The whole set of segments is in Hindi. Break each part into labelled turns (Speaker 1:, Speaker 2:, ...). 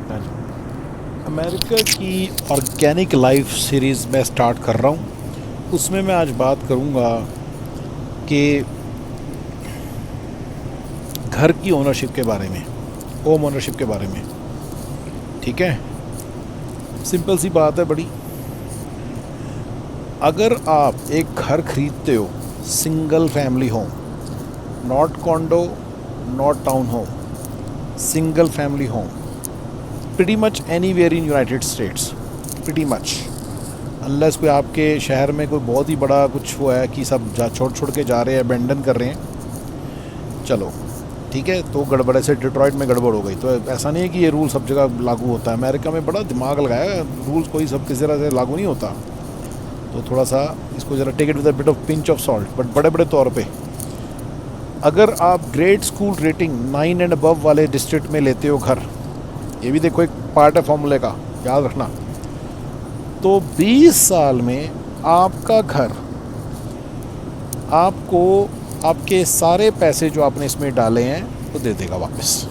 Speaker 1: हाँ जी। अमेरिका की ऑर्गेनिक लाइफ सीरीज़ मैं स्टार्ट कर रहा हूँ। उसमें मैं आज बात करूँगा कि घर की ओनरशिप के बारे में, होम ओनरशिप के बारे में। ठीक है, सिंपल सी बात है बड़ी। अगर आप एक घर खरीदते हो, single family home, not condor, not town home, single family home, pretty much anywhere in United states, pretty much, unless कोई आपके शहर में कोई बहुत ही बड़ा कुछ वो है कि सब छोड़ के जा रहे हैं, अबेंडन कर रहे हैं, चलो ठीक है, तो गड़बड़ से डिट्रॉइट में गड़बड़ हो गई। तो ऐसा नहीं है कि ये रूल सब जगह लागू होता है। अमेरिका में बड़ा दिमाग लगाया है, रूल्स कोई सब किसी तरह से लागू नहीं होता। तो थोड़ा सा इसको ज़रा take it with a bit of pinch of salt. But बड़े बड़े तौर पे अगर आप grade school rating 9 and above वाले डिस्ट्रिक्ट में लेते हो घर, ये भी देखो एक पार्ट है फॉर्मूले का, याद रखना, तो 20 साल में आपका घर आपको आपके सारे पैसे जो आपने इसमें डाले हैं वो दे देगा वापस।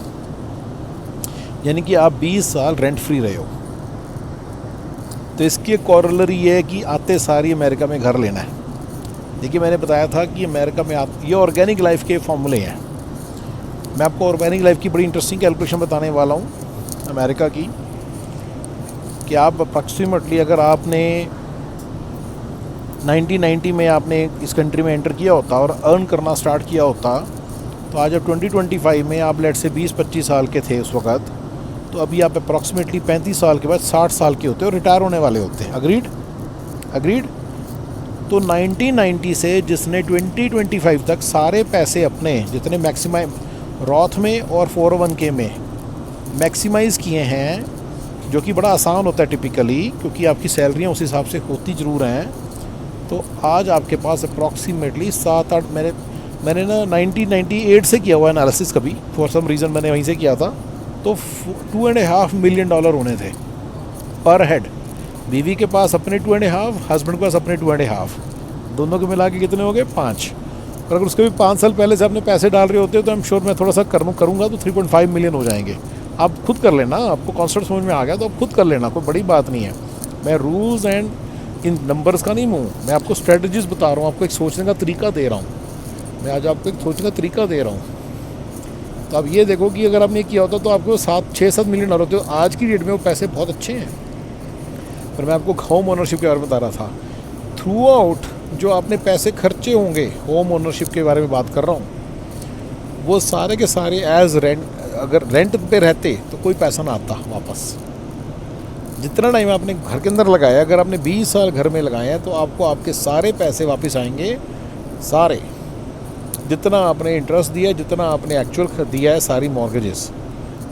Speaker 1: यानी कि आप 20 साल रेंट फ्री रहे हो। तो इसकी कॉरलरी ये है कि आते सारी अमेरिका में घर लेना है। देखिए, मैंने बताया था कि अमेरिका में ये ऑर्गेनिक लाइफ के फॉर्मूले हैं। मैं आपको ऑर्गेनिक लाइफ की बड़ी इंटरेस्टिंग कैलकुलेशन बताने वाला हूँ अमेरिका की, कि आप अप्रॉक्सीमेटली अगर आपने 1990 में आपने इस कंट्री में एंटर किया होता और अर्न करना स्टार्ट किया होता, तो आज अब 2025 में आप लेट से 20-25 साल के थे उस वक़्त, तो अभी आप अप्रॉक्सीमेटली 35 साल के बाद 60 साल के होते और रिटायर होने वाले होते हैं। अग्रीड। तो 1990 से जिसने 2025 तक सारे पैसे अपने जितने मैक्सिमाइज रॉथ में और 401k में मैक्सिमाइज़ किए हैं, जो कि बड़ा आसान होता है टिपिकली, क्योंकि आपकी सैलरियाँ उस हिसाब से होती ज़रूर हैं, तो आज आपके पास अप्रॉक्सीमेटली 7-8, मैंने ना 1998 से किया हुआ एनालिसिस, कभी फॉर सम रीज़न मैंने वहीं से किया था, तो $2.5 मिलियन होने थे पर हेड। बीवी के पास अपने 2.5, हस्बैंड के पास अपने 2.5, दोनों के मिला के कितने हो गए? 5। और अगर उसके भी 5 साल पहले से अपने पैसे डाल रहे होते तो आई एम श्योर मैं थोड़ा सा करूँगा तो 3.5 मिलियन हो जाएंगे। आप खुद कर लेना, आपको कॉन्सेप्ट समझ में आ गया तो आप खुद कर लेना, कोई बड़ी बात नहीं है। मैं रूल्स एंड इन नंबर्स का नहीं हूँ, मैं आपको स्ट्रेटजीज बता रहा हूँ, आपको एक सोचने का तरीका दे रहा हूँ। मैं आज आपको एक सोचने का तरीका दे रहा हूँ। तो आप ये देखो कि अगर आपने किया होता तो आपको 6-7 मिलियन होते। आज की डेट में वो पैसे बहुत अच्छे हैं। पर मैं आपको होम ओनरशिप के बारे में बता रहा था। थ्रू आउट जो आपने पैसे खर्चे होंगे होम ओनरशिप के बारे में बात कर रहा हूँ, वो सारे के सारे एज रेंट, अगर रेंट पे रहते तो कोई पैसा ना आता वापस। जितना टाइम आपने घर के अंदर लगाया, अगर आपने 20 साल घर में लगाए हैं, तो आपको आपके सारे पैसे वापस आएंगे, सारे, जितना आपने इंटरेस्ट दिया, जितना आपने एक्चुअल दिया है, सारी मॉर्गेजेस।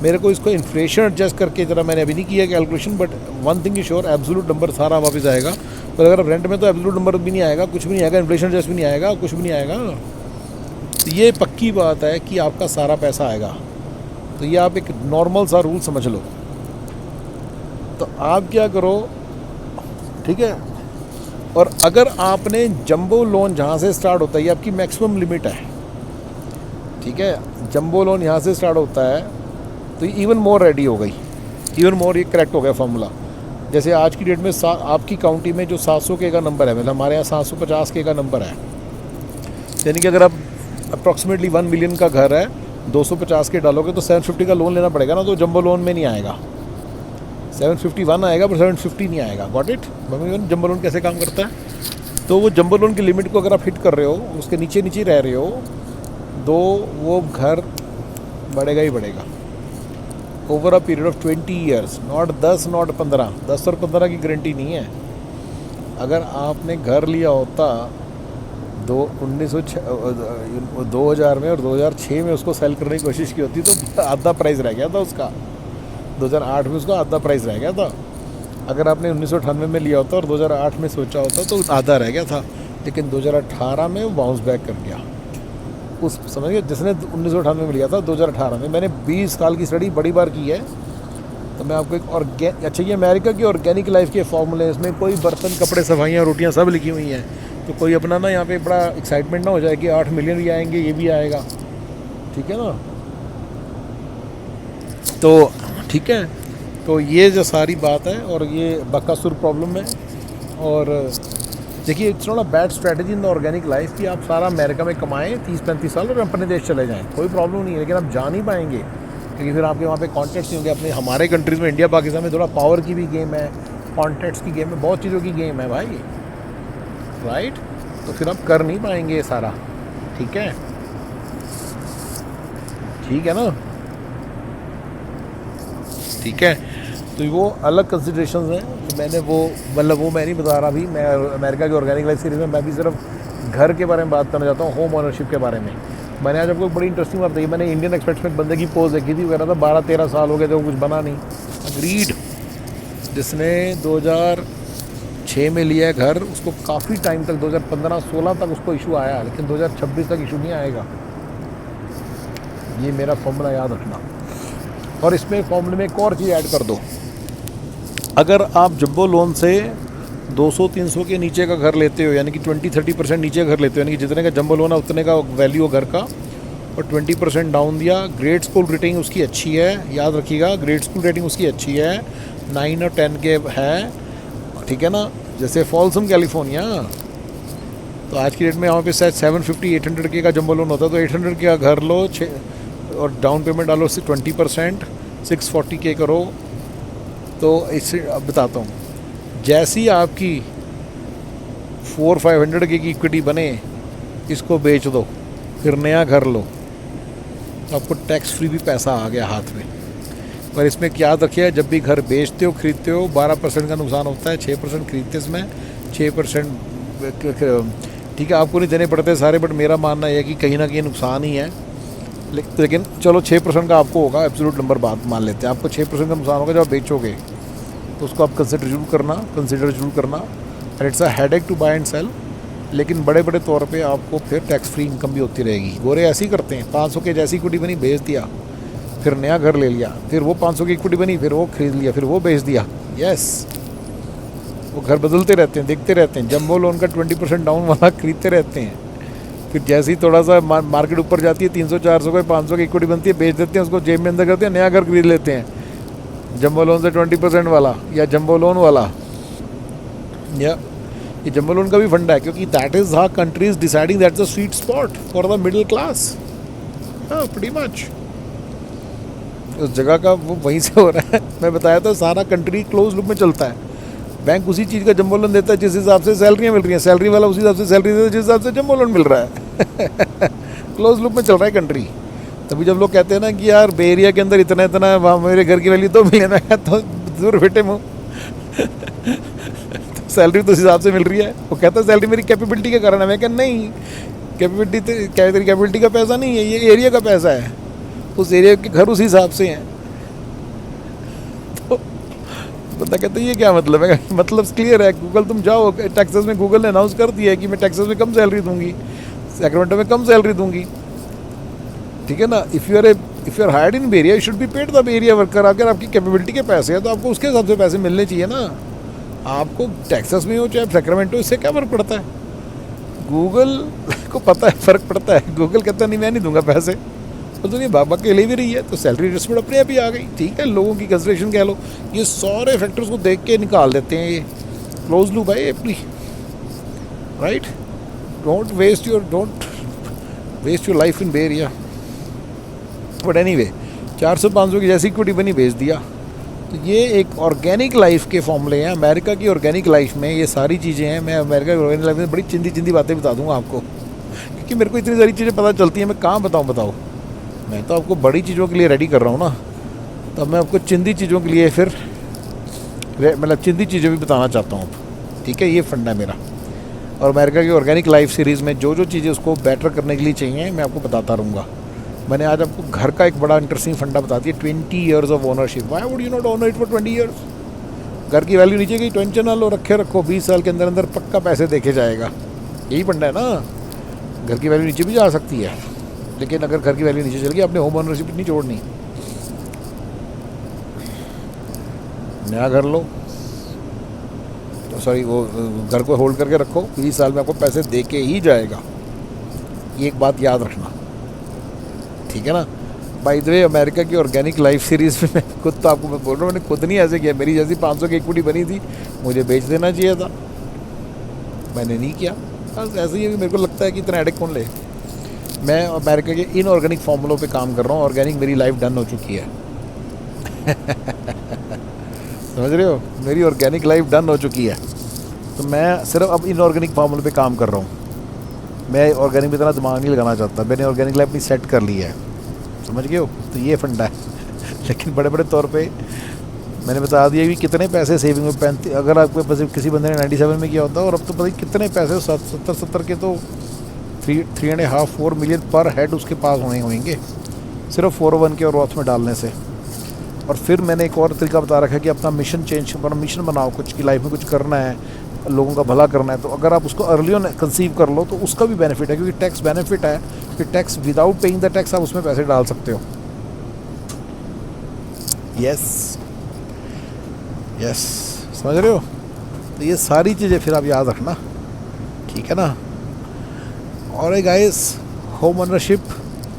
Speaker 1: मेरे को इसको इन्फ्लेशन एडजस्ट करके ज़रा मैंने अभी नहीं किया calculation, but one thing is sure, absolute number सारा वापस आएगा। पर अगर रेंट में तो एब्सोल्यूट नंबर भी नहीं आएगा, कुछ भी नहीं आएगा, इन्फ्लेशन एडजस्ट भी नहीं आएगा, कुछ भी नहीं आएगा। तो ये पक्की बात है कि आपका सारा पैसा आएगा। तो ये आप एक नॉर्मल सा रूल समझ लो। तो आप क्या करो, ठीक है। और अगर आपने जंबो लोन जहाँ से स्टार्ट होता है, ये आपकी मैक्सिमम लिमिट है, ठीक है। जंबो लोन यहाँ से स्टार्ट होता है, तो इवन मोर रेडी हो गई, इवन मोर ये करेक्ट हो गया फॉर्मूला। जैसे आज की डेट में आपकी काउंटी में जो 700 के का नंबर है, मतलब हमारे यहाँ 750 के का नंबर है, यानी कि अगर आप अप्रॉक्सीमेटली 1 मिलियन का घर है, 250 के डालोगे तो 750 का लोन लेना पड़ेगा ना, तो जंबो लोन में नहीं आएगा। 751 आएगा पर 750 नहीं आएगा। Got it? जंबो लोन कैसे काम करता है? तो वो जंबो लोन की लिमिट को अगर आप हिट कर रहे हो, उसके नीचे नीचे रह रहे हो, तो वो घर बढ़ेगा ही बढ़ेगा over a period of 20 years, not 10, not 15। 10 और 15 की गारंटी नहीं है। अगर आपने घर लिया होता 2000 में और 2006 में उसको सेल करने की कोशिश की होती, तो आधा प्राइस रह गया था उसका। 2008 में उसका आधा प्राइस रह गया था। अगर आपने 1998 में लिया होता और 2008 में सोचा होता तो आधा रह गया था। लेकिन 2018 में वो बाउंस बैक कर गया। उस समझिए, जिसने 1998 में लिया था, 2018 में, मैंने 20 साल की स्टडी बड़ी बार की है। तो मैं आपको एक अच्छा, ये अमेरिका की ऑर्गेनिक लाइफ के फॉर्मूले, इसमें कोई बर्तन, कपड़े, सफाइयाँ, रोटियाँ सब लिखी हुई हैं। तो कोई अपना ना यहाँ पे बड़ा एक्साइटमेंट ना हो जाए कि 8 मिलियन भी आएंगे, ये भी आएगा, ठीक है ना। तो ठीक है, तो ये जो सारी बात है, और ये बकासुर प्रॉब्लम है। और देखिए, it's not a bad strategy in the organic life कि आप सारा अमेरिका में कमाएं 30-35 साल और अपने देश चले जाएं, कोई प्रॉब्लम नहीं है। लेकिन आप जा नहीं पाएंगे क्योंकि फिर आपके वहाँ पे कॉन्टेक्ट्स नहीं होंगे। अपने हमारे कंट्रीज़ में, इंडिया पाकिस्तान में थोड़ा पावर की भी गेम है, कॉन्टेक्ट्स की गेम है, बहुत चीज़ों की गेम है भाई, राइट। तो फिर आप कर नहीं पाएंगे ये सारा, ठीक है, ठीक है ना, ठीक है। तो वो अलग कंसिडरेशंस हैं। तो मैंने वो मतलब वो मैं नहीं बता रहा अभी, मैं अमेरिका की ऑर्गेनिक लाइफ सीरीज़ में मैं भी सिर्फ घर के बारे में बात करना चाहता हूँ, होम ओनरशिप के बारे में। मैंने आज आपको बड़ी इंटरेस्टिंग बात बताई। मैंने इंडियन एक्सपेक्ट्स में एक बंदे की पोस्ट देखी थी, वो कह रहा था 12-13 साल हो गए थे, वो कुछ बना नहीं। अग्रीड, जिसने 2006 में लिया है घर, उसको काफ़ी टाइम तक 2015-16 तक उसको इशू आया, लेकिन 2026 तक इशू नहीं आएगा। ये मेरा फॉर्मूला याद रखना। और इसमें फॉर्मूले में एक और चीज़ ऐड कर दो, अगर आप जंबो लोन से 200-300 के नीचे का घर लेते हो, यानी कि 20-30% नीचे घर लेते हो, यानी कि जितने का जंबो लोन है उतने का वैल्यू घर का, और 20% डाउन दिया, ग्रेड स्कूल रेटिंग उसकी अच्छी है, याद रखिएगा, ग्रेड स्कूल रेटिंग उसकी अच्छी है, 9 और 10 के है, ठीक है ना। जैसे फॉल्सम कैलिफोर्निया, तो आज की डेट में यहाँ पे शायद 750-800 के का जंबो लोन होता है। तो 800 के का घर लो, और डाउन पेमेंट डालो 20%, 640 के करो। तो इससे अब बताता हूँ, जैसी आपकी 400-500 की इक्विटी बने, इसको बेच दो, फिर नया घर लो, तो आपको टैक्स फ्री भी पैसा आ गया हाथ में। पर इसमें क्या रखिए, जब भी घर बेचते हो, खरीदते हो, 12% का नुकसान होता है, 6% खरीदते इसमें, 6% ठीक है, आपको नहीं देने पड़ते सारे, बट मेरा मानना यह है कि कहीं ना कहीं नुकसान ही है। लेकिन चलो 6% का आपको होगा, एब्सोल्यूट नंबर बात मान लेते हैं, आपको 6% का नुकसान होगा जब आप बेचोगे, तो उसको आप कंसिडर जरूर करना। And it's a headache to buy and sell, लेकिन बड़े बड़े तौर पे आपको फिर टैक्स फ्री इनकम भी होती रहेगी। गोरे ऐसे ही करते हैं, 500 के जैसी इक्विटी बनी, बेच दिया, फिर नया घर ले लिया, फिर वो 500 की इक्विटी बनी, फिर वो खरीद लिया, फिर वो बेच दिया। यस, वो घर बदलते रहते हैं, देखते रहते हैं। जंबो लोन का 20% डाउन वाला खरीदते रहते हैं, फिर जैसे ही थोड़ा सा मार्केट ऊपर जाती है, 300-400 का 500 की इक्विटी बनती है, बेच देते हैं, उसको जेब में अंदर करते हैं, नया घर खरीद लेते हैं, जंबो लोन से 20% वाला या जंबो लोन वाला। या ये जंबो लोन का भी फंडा है, क्योंकि that is how countries deciding that's a sweet spot for the middle class. हाँ, प्रीटी मच उस जगह का वो वहीं से हो रहा है। मैं बताया था, सारा कंट्री क्लोज लूप में चलता है। बैंक उसी चीज़ का जंबो लोन देता है जिस हिसाब से सैलरियाँ मिल रही हैं, सैलरी वाला उसी हिसाब से सैलरी देता है जिस हिसाब से जंबो लोन मिल रहा है। क्लोज लूप में चल रहा है कंट्री। तभी जब लोग कहते हैं ना कि यार बे एरिया के अंदर इतना इतना, वहाँ मेरे घर की वैल्यू 2 मिलियन है, तो दूर बेटे मुँह, तो सैलरी तो उस हिसाब से मिल रही है। वो कहता है सैलरी मेरी कैपेबिलिटी के कारण है। मैं कहता नहीं, कैपेबिलिटी तेरी कैपेबिलिटी का पैसा नहीं है, ये एरिया का पैसा है, उस एरिया के घर उस हिसाब से हैं। तो बंदा कहता है ये क्या मतलब है? मतलब क्लियर है, गूगल तुम जाओ, टेक्सास में गूगल ने अनाउंस कर दिया है कि मैं टेक्सास में कम सैलरी दूंगी, सैक्रामेंटो में कम सैलरी दूंगी, ठीक है ना। If you are hired in area, you should be paid the area worker. अगर आपकी कैपेबिलिटी के पैसे हैं तो आपको उसके हिसाब से पैसे मिलने चाहिए ना। आपको टेक्सास में हो चाहे सैक्रामेंटो, इससे क्या फ़र्क पड़ता है? गूगल को पता है फ़र्क पड़ता है। गूगल कहता नहीं मैं नहीं दूंगा पैसे, तो दुनिया बाबा के ले भी रही है, तो सैलरी एडजस्टमेंट अपने आप ही आ गई। ठीक है, लोगों की कंसिडरेशन कह लो, ये सारे फैक्टर्स को देख के निकाल देते हैं। ये क्लोज लूप है अपनी, right. Don't waste your life in Bay Area. But anyway, 400-500 की जैसी इक्विटी बनी, बेच दिया। तो ये एक ऑर्गेनिक लाइफ के फॉर्मूले हैं। अमेरिका की ऑर्गेनिक लाइफ में ये सारी चीज़ें हैं। मैं अमेरिका की ऑर्गेनिक लाइफ में बड़ी चिंदी बातें बता दूंगा आपको, क्योंकि मेरे को इतनी सारी चीज़ें पता चलती हैं। मैं कहाँ बताऊँ? मैं तो आपको बड़ी चीज़ों के लिए रेडी कर रहा हूँ ना, तो मैं आपको चिंदी चीज़ों के लिए फिर मतलब चिंदी चीज़ें भी बताना चाहता हूँ, ठीक है। ये फंडा है मेरा। और अमेरिका की ऑर्गेनिक लाइफ सीरीज़ में जो चीज़ें उसको बेटर करने के लिए चाहिए, मैं आपको बताता रहूँगा। मैंने आज आपको घर का एक बड़ा इंटरेस्टिंग फंडा बता दिया, 20 years of ownership. Why would you not owner it for 20 years? घर की वैल्यू नीचे गई, टेंशन ना लो, रखो 20 साल के अंदर अंदर पक्का पैसे देखे जाएगा। यही फंडा है ना। घर की वैल्यू नीचे भी जा सकती है, लेकिन अगर घर की वैल्यू नीचे चल गई, अपने होम ओनरशिप नहीं छोड़नी। नया घर लो, तो सॉरी, वो घर को होल्ड करके रखो, 20 साल में आपको पैसे दे के ही जाएगा। ये एक बात याद रखना, ठीक है ना। बाय द वे अमेरिका की ऑर्गेनिक लाइफ सीरीज़ में मैं खुद तो आपको मैं बोल रहा हूँ, मैंने खुद नहीं ऐसे किया। मेरी जैसी 500 की इक्विटी बनी थी, मुझे बेच देना चाहिए था, मैंने नहीं किया। बस ऐसे ही मेरे को लगता है कि इतना एडिक कौन ले। मैं अमेरिका के इन ऑर्गेनिक फार्मूलों पे काम कर रहा हूँ। ऑर्गेनिक मेरी लाइफ डन हो चुकी है। समझ रहे हो, मेरी ऑर्गेनिक लाइफ डन हो चुकी है। तो मैं सिर्फ अब इन ऑर्गेनिक फार्मूलों पे काम कर रहा हूँ। मैं ऑर्गेनिक में इतना दिमाग नहीं लगाना चाहता, मैंने ऑर्गेनिक लाइफ अपनी सेट कर ली है। समझ गए हो, तो ये फंडा है। लेकिन बड़े बड़े तौर पे मैंने बता दिया कि कितने पैसे सेविंग में 35, अगर आपके पास किसी बंदे ने 97 में किया होता, और अब तो पता नहीं कितने पैसे 70 के तो 3.5-4 मिलियन पर हेड उसके पास होंगे सिर्फ 401 के और रॉथ में डालने से। और फिर मैंने एक और तरीका बता रखा है कि अपना मिशन चेंज, अपना मिशन बनाओ, कुछ की लाइफ में कुछ करना है, लोगों का भला करना है। तो अगर आप उसको अर्ली ऑन कंसीव कर लो तो उसका भी बेनिफिट है, क्योंकि टैक्स बेनिफिट है कि tax without paying the tax आप उसमें पैसे डाल सकते हो। यस, समझ रहे हो। तो ये सारी चीज़ें फिर आप याद रखना, ठीक है ना। और गाइस, होम ओनरशिप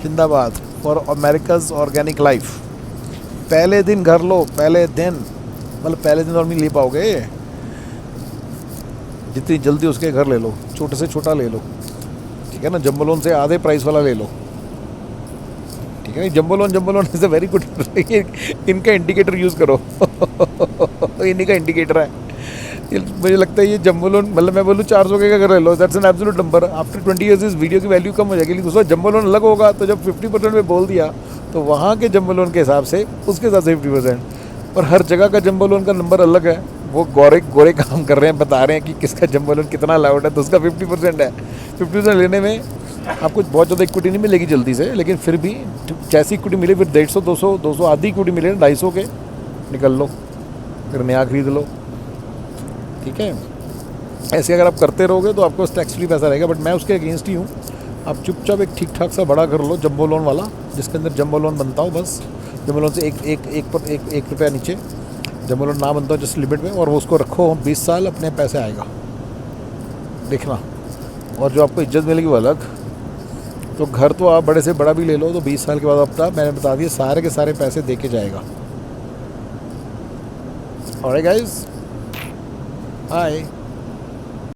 Speaker 1: जिंदाबाद फॉर अमेरिकाज ऑर्गेनिक लाइफ। पहले दिन घर लो, पहले दिन, मतलब पहले दिन और नहीं ले पाओगे, जितनी जल्दी उसके घर ले लो, छोटे से छोटा ले लो, ठीक है ना। जंबो लोन से आधे प्राइस वाला ले लो, ठीक है ना। Jumbo loan is a very good. इनका इंडिकेटर यूज़ करो। इन्हीं का इंडिकेटर है। मुझे लगता है ये जंबो लोन, मतलब मैं बोलूँ 400 के का घर ले लो, that's an absolute number. After 20 years इस वीडियो की वैल्यू कम हो जाएगी, लेकिन उसका जंबो लोन अलग होगा। तो जब 50% में बोल दिया तो वहाँ के जंबो लोन के हिसाब से उसके हिसाब से 50%। और हर जगह का जंबो लोन का नंबर अलग है। वो गोरे काम कर रहे हैं, बता रहे हैं कि किसका जंबो लोन कितना अलाउड है, तो उसका 50% है। 50% लेने में आपको बहुत ज़्यादा इक्विटी नहीं मिलेगी जल्दी से, लेकिन फिर भी जैसी इक्विटी मिले, फिर 150, 200 आधी इक्विटी मिले, 250 के निकल लो, फिर नया खरीद लो, ठीक है। ऐसे अगर आप करते रहोगे तो आपको टैक्स फ्री पैसा रहेगा। बट मैं उसके अगेंस्ट ही हूँ। आप चुपचाप एक ठीक ठाक सा बड़ा कर लो जंबो लोन वाला, जिसके अंदर जंबो लोन बनता हो, बस जंबो लोन से एक रुपया नीचे जंबो लोन ना बनता हो, जस्ट लिमिट में, और वो उसको रखो 20 साल, अपने पैसे आएगा, देखना। और जो आपको इज्जत मिलेगी वो अलग। तो घर तो आप बड़े से बड़ा भी ले लो तो 20 साल के बाद अपना, मैंने बता दिया, सारे के सारे पैसे दे के जाएगा। Alright guys, bye.